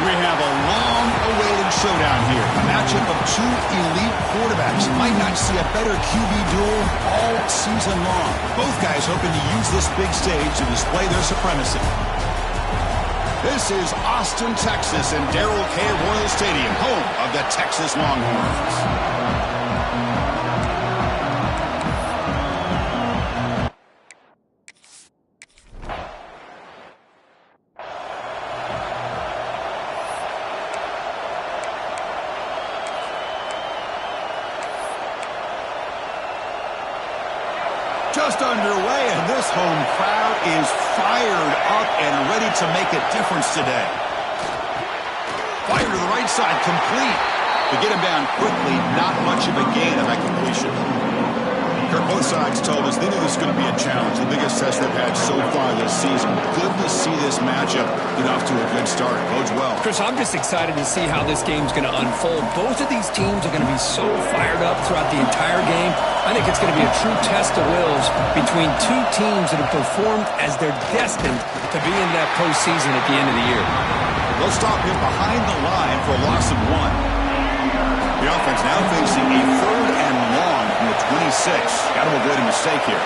We have a long-awaited showdown here. A matchup of two elite quarterbacks. Might not see a better QB duel all season long. Both guys hoping to use this big stage to display their supremacy. This is Austin, Texas, and Darrell K. Royal Stadium, home of the Texas Longhorns. Just underway, and this home crowd is fired up and ready to make a difference today. Fire to the right side, complete. To get him down quickly, not much of a gain on that completion. Kirk, both sides told us they knew this was going to be a challenge, the biggest test they've had so far this season. Good to see this matchup get off to a good start. Bodes well. Chris, I'm just excited to see how this game's going to unfold. Both of these teams are going to be so fired up throughout the entire game. I think it's going to be a true test of wills between two teams that have performed as they're destined to be in that postseason at the end of the year. They'll stop him behind the line for a loss of 1. The offense now facing a 3rd and long from the 26. Got to avoid a mistake here.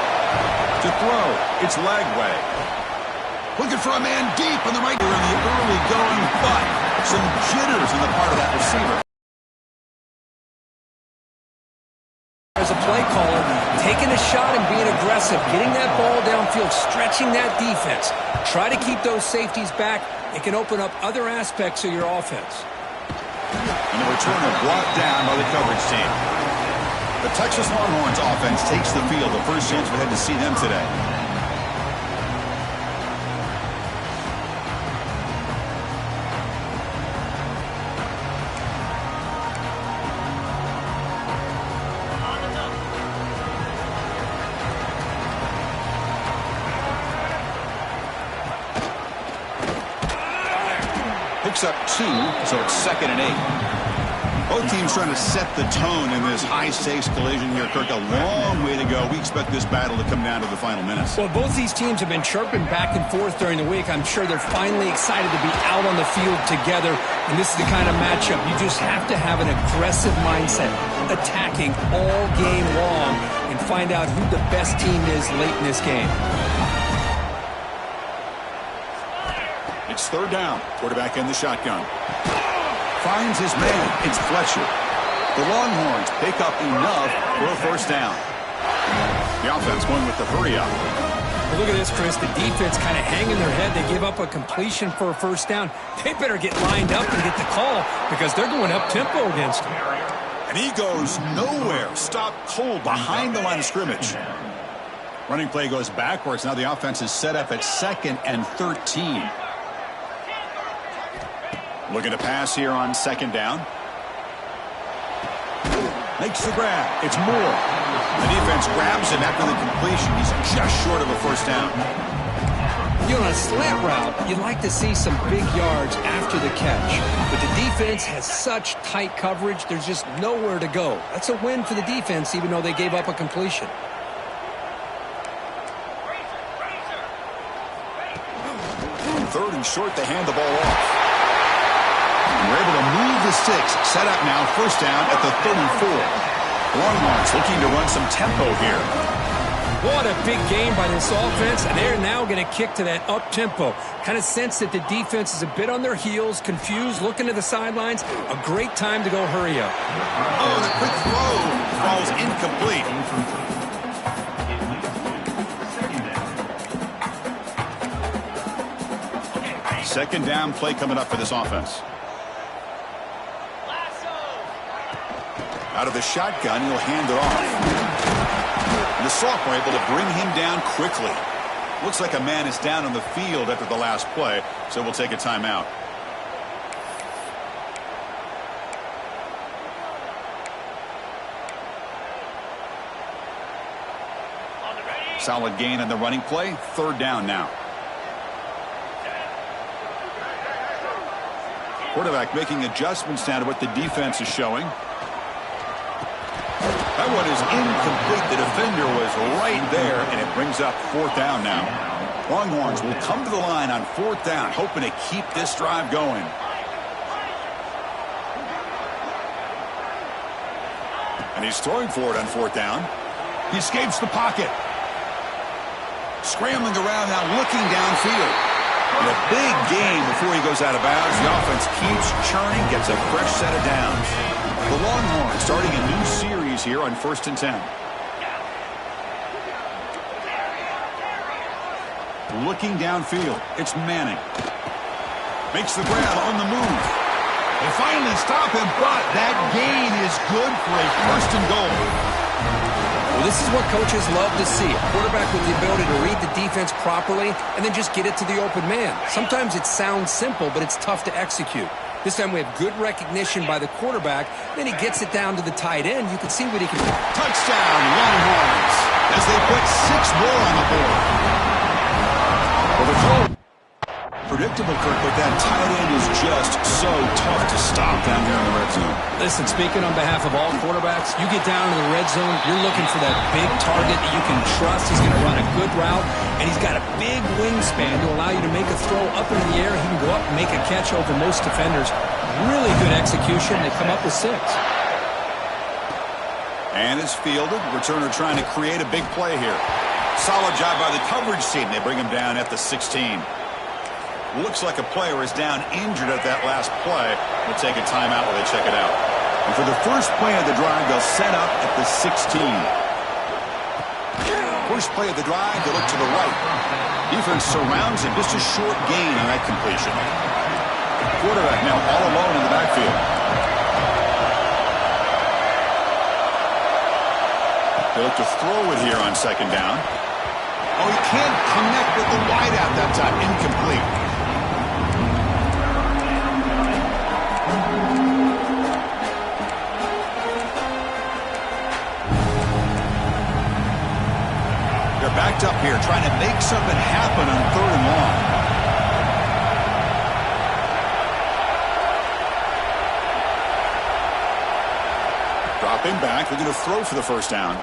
To throw, it's Lagway. Looking for a man deep on the right in the early going, but some jitters in the part of that receiver. As a play caller, taking a shot and being aggressive, getting that ball downfield, stretching that defense. Try to keep those safeties back. It can open up other aspects of your offense. And the returner brought down by the coverage team. The Texas Longhorns offense takes the field. The first chance we had to see them today. Picks up 2, so it's 2nd and 8. Both teams trying to set the tone in this high-stakes collision here, Kirk. A long way to go. We expect this battle to come down to the final minutes. Well, both these teams have been chirping back and forth during the week. I'm sure they're finally excited to be out on the field together. And this is the kind of matchup you just have to have an aggressive mindset, attacking all game long, and find out who the best team is late in this game. It's 3rd down. Quarterback in the shotgun. Finds his man. It's Fletcher. The Longhorns pick up enough for a 1st down. The offense going with the hurry up. Well, look at this, Chris. The defense kind of hanging their head. They give up a completion for a 1st down. They better get lined up and get the call because they're going up-tempo against him. And he goes nowhere. Stopped cold behind the line of scrimmage. Running play goes backwards. Now the offense is set up at 2nd and 13. Looking to pass here on 2nd down. Makes the grab. It's Moore. The defense grabs him after the completion. He's just short of a 1st down. You know, on a slant route, you'd like to see some big yards after the catch. But the defense has such tight coverage, there's just nowhere to go. That's a win for the defense, even though they gave up a completion. Third and short, they hand the ball off. We're able to move the sticks. Set up now, 1st down at the 34. Longhorns looking to run some tempo here. What a big game by this offense, and they're now going to kick to that up-tempo. Kind of sense that the defense is a bit on their heels, confused, looking to the sidelines. A great time to go hurry up. Oh, the quick throw falls incomplete. 2nd down play coming up for this offense. Out of the shotgun, he'll hand it off. And the sophomore able to bring him down quickly. Looks like a man is down on the field after the last play, so we'll take a timeout. Solid gain on the running play. 3rd down now. Quarterback making adjustments down to what the defense is showing. That one is incomplete. The defender was right there, and it brings up 4th down now. Longhorns will come to the line on 4th down, hoping to keep this drive going. And he's throwing for it on fourth down. He escapes the pocket. Scrambling around now, looking downfield. And a big gain before he goes out of bounds. The offense keeps churning, gets a fresh set of downs. The Longhorns starting a new series here on 1st and 10. Looking downfield, it's Manning. Makes the grab on the move. They finally stop him, but that gain is good for a 1st and goal. Well, this is what coaches love to see. A quarterback with the ability to read the defense properly and then just get it to the open man. Sometimes it sounds simple, but it's tough to execute. This time we have good recognition by the quarterback. Then he gets it down to the tight end. You can see what he can do. Touchdown, Longhorns, as they put 6 more on the board. Well, the call. Predictable, Kirk, but that tight end is just so tough to stop down here in the red zone. Listen, speaking on behalf of all quarterbacks, you get down to the red zone, you're looking for that big target that you can trust. He's going to run a good route, and he's got a big wingspan to allow you to make a throw up in the air. He can go up and make a catch over most defenders. Really good execution. They come up with 6. And is fielded. Returner trying to create a big play here. Solid job by the coverage team. They bring him down at the 16. Looks like a player is down injured at that last play. We'll take a timeout while they check it out. And for the first play of the drive, they'll set up at the 16. First play of the drive, they look to the right. Defense surrounds him. Just a short gain on that completion. Quarterback now all alone in the backfield. They look to throw it here on 2nd down. Oh, he can't connect with the wideout that time. Incomplete. Backed up here, trying to make something happen on 3rd and long. Dropping back, they're going to throw for the 1st down.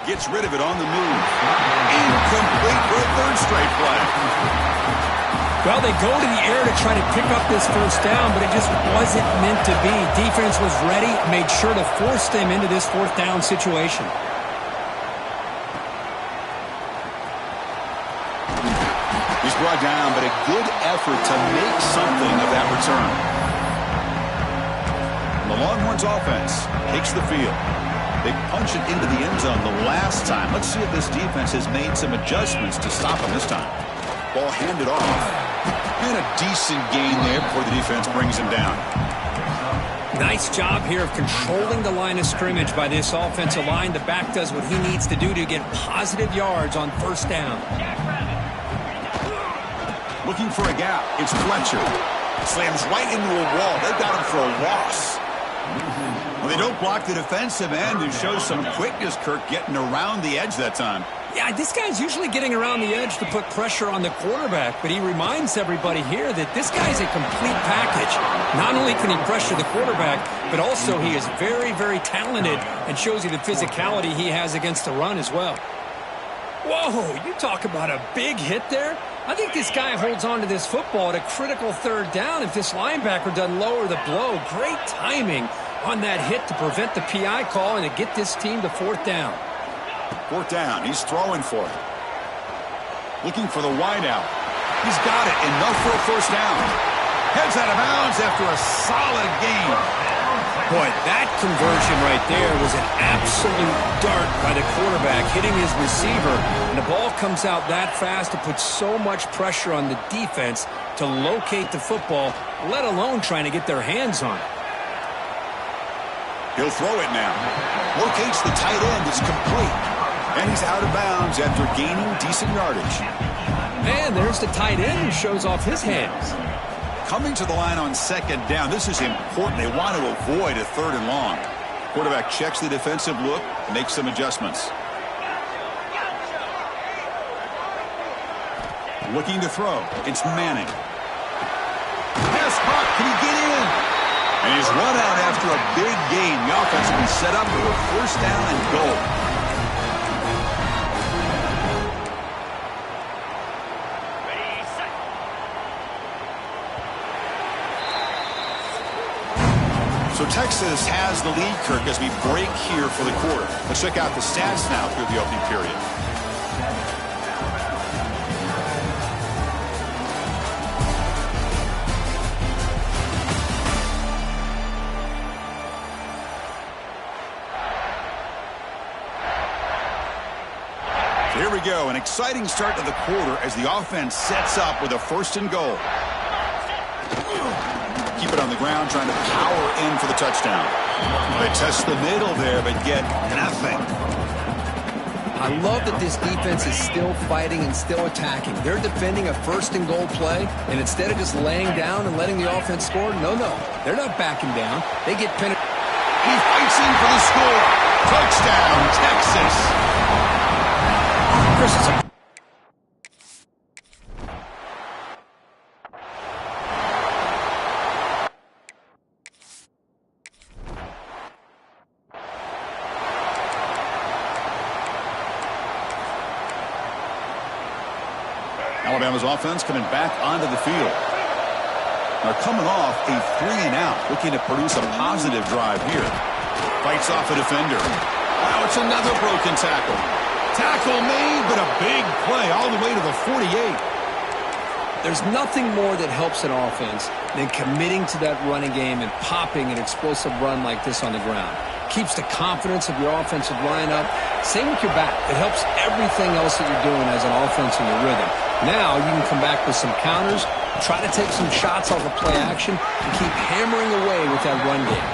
Gets rid of it on the move. Incomplete for a 3rd straight play. Well, they go to the air to try to pick up this 1st down, but it just wasn't meant to be. Defense was ready, made sure to force them into this 4th down situation. Brought down, but a good effort to make something of that return. The Longhorns offense takes the field. They punch it into the end zone the last time. Let's see if this defense has made some adjustments to stop them this time. Ball handed off. And a decent gain there before the defense brings him down. Nice job here of controlling the line of scrimmage by this offensive line. The back does what he needs to do to get positive yards on 1st down. Looking for a gap. It's Fletcher. Slams right into a wall. They've got him for a loss. Well, they don't block the defensive end and show some quickness, Kirk, getting around the edge that time. Yeah, this guy's usually getting around the edge to put pressure on the quarterback, but he reminds everybody here that this guy's a complete package. Not only can he pressure the quarterback, but also he is very, very talented and shows you the physicality he has against the run as well. Whoa, you talk about a big hit there. I think this guy holds on to this football at a critical 3rd down if this linebacker doesn't lower the blow. Great timing on that hit to prevent the PI call and to get this team to 4th down. 4th down. He's throwing for it. Looking for the wideout. He's got it. Enough for a 1st down. Heads out of bounds after a solid gain. Boy, that conversion right there was an absolute dart by the quarterback hitting his receiver. And the ball comes out that fast to put so much pressure on the defense to locate the football, let alone trying to get their hands on it. He'll throw it now. Locates the tight end. It's complete. And he's out of bounds after gaining decent yardage. And there's the tight end who shows off his hands. Coming to the line on 2nd down. This is important. They want to avoid a 3rd and long. Quarterback checks the defensive look, makes some adjustments. Looking to throw. It's Manning. Pass caught. Can he get in? And he's run out after a big gain. The offense will be set up for a 1st down and goal. So So Texas has the lead, Kirk, as we break here for the quarter. Let's check out the stats now through the opening period. Here we go, an exciting start to the quarter as the offense sets up with a 1st and goal. Keep it on the ground, trying to power in for the touchdown. They test the middle there, but get nothing. I love that this defense is still fighting and still attacking. They're defending a 1st and goal play, and instead of just laying down and letting the offense score, no, they're not backing down. They get penetrated. He fights in for the score. Touchdown, Texas. Alabama's offense coming back onto the field. They're coming off a 3-and-out, looking to produce a positive drive here. Fights off a defender. Wow, it's another broken tackle. Tackle made, but a big play all the way to the 48. There's nothing more that helps an offense than committing to that running game and popping an explosive run like this on the ground. Keeps the confidence of your offensive line up. Same with your back. It helps everything else that you're doing as an offense in your rhythm. Now you can come back with some counters, try to take some shots off of play action, and keep hammering away with that run game.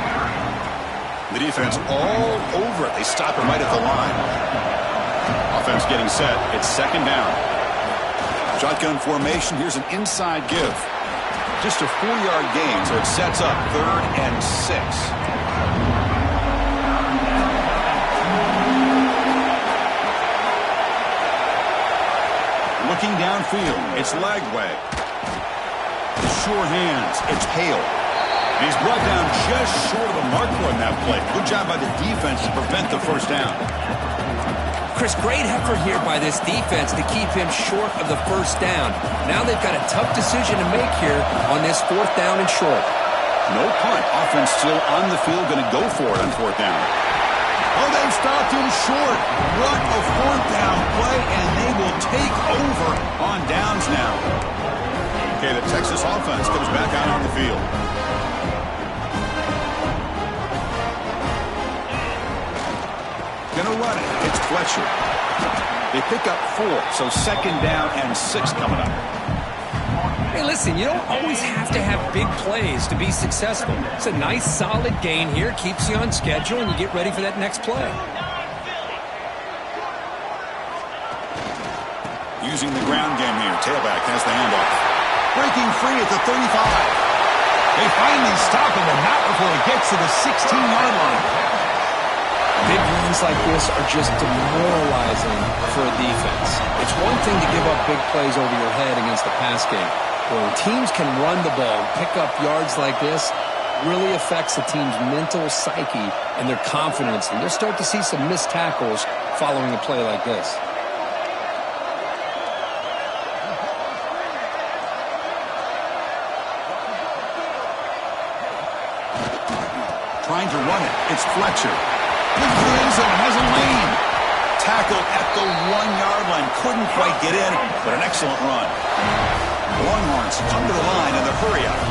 The defense all over it. They stop it right at the line. Offense getting set. It's 2nd down. Shotgun formation. Here's an inside give. Just a 4-yard gain, so it sets up 3rd and 6. Looking downfield, it's Lagway. Sure hands, it's Hale. And he's brought down just short of a marker on that play. Good job by the defense to prevent the 1st down. Chris, great effort here by this defense to keep him short of the 1st down. Now they've got a tough decision to make here on this 4th down and short. No punt. Offense still on the field, going to go for it on 4th down. Oh, they've stopped him short. What a 4th down play, and they will take over on downs now. Okay, the Texas offense comes back out on the field. Gonna run it. It's Fletcher. They pick up 4, so 2nd down and 6 coming up. Hey, listen, you don't always have to have big plays to be successful. It's a nice, solid gain here. Keeps you on schedule, and you get ready for that next play. Using the ground game here. Tailback has the handoff. Breaking free at the 35. They finally stop him, but not before he gets to the 16-yard line. Big runs like this are just demoralizing for a defense. It's one thing to give up big plays over your head against the pass game. When teams can run the ball, pick up yards like this, really affects the team's mental psyche and their confidence. And you'll start to see some missed tackles following a play like this. Trying to run it. It's Fletcher. Looking for the end zone. Has a lane. Tackled at the 1-yard line. Couldn't quite get in, but an excellent run. Longhorns come to the line in the hurry-up.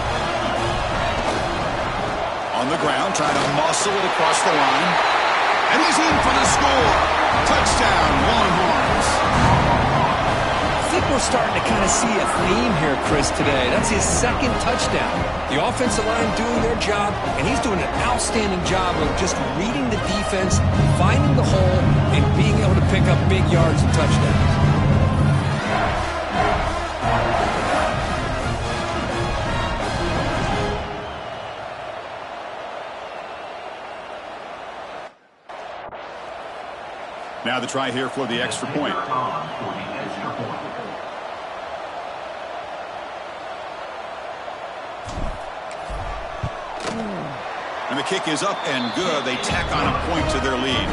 On the ground, trying to muscle it across the line. And he's in for the score. Touchdown, Longhorns. I think we're starting to kind of see a theme here, Chris, today. That's his 2nd touchdown. The offensive line doing their job, and he's doing an outstanding job of just reading the defense, finding the hole, and being able to pick up big yards and touchdowns. Now the try here for the extra point. And the kick is up and good. They tack on a point to their lead.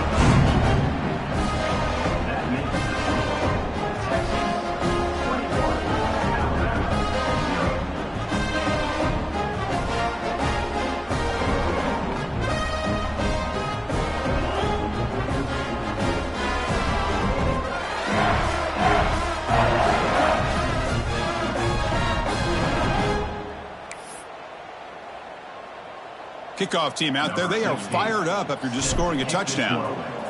Kickoff team out there, they are fired up after just scoring a touchdown.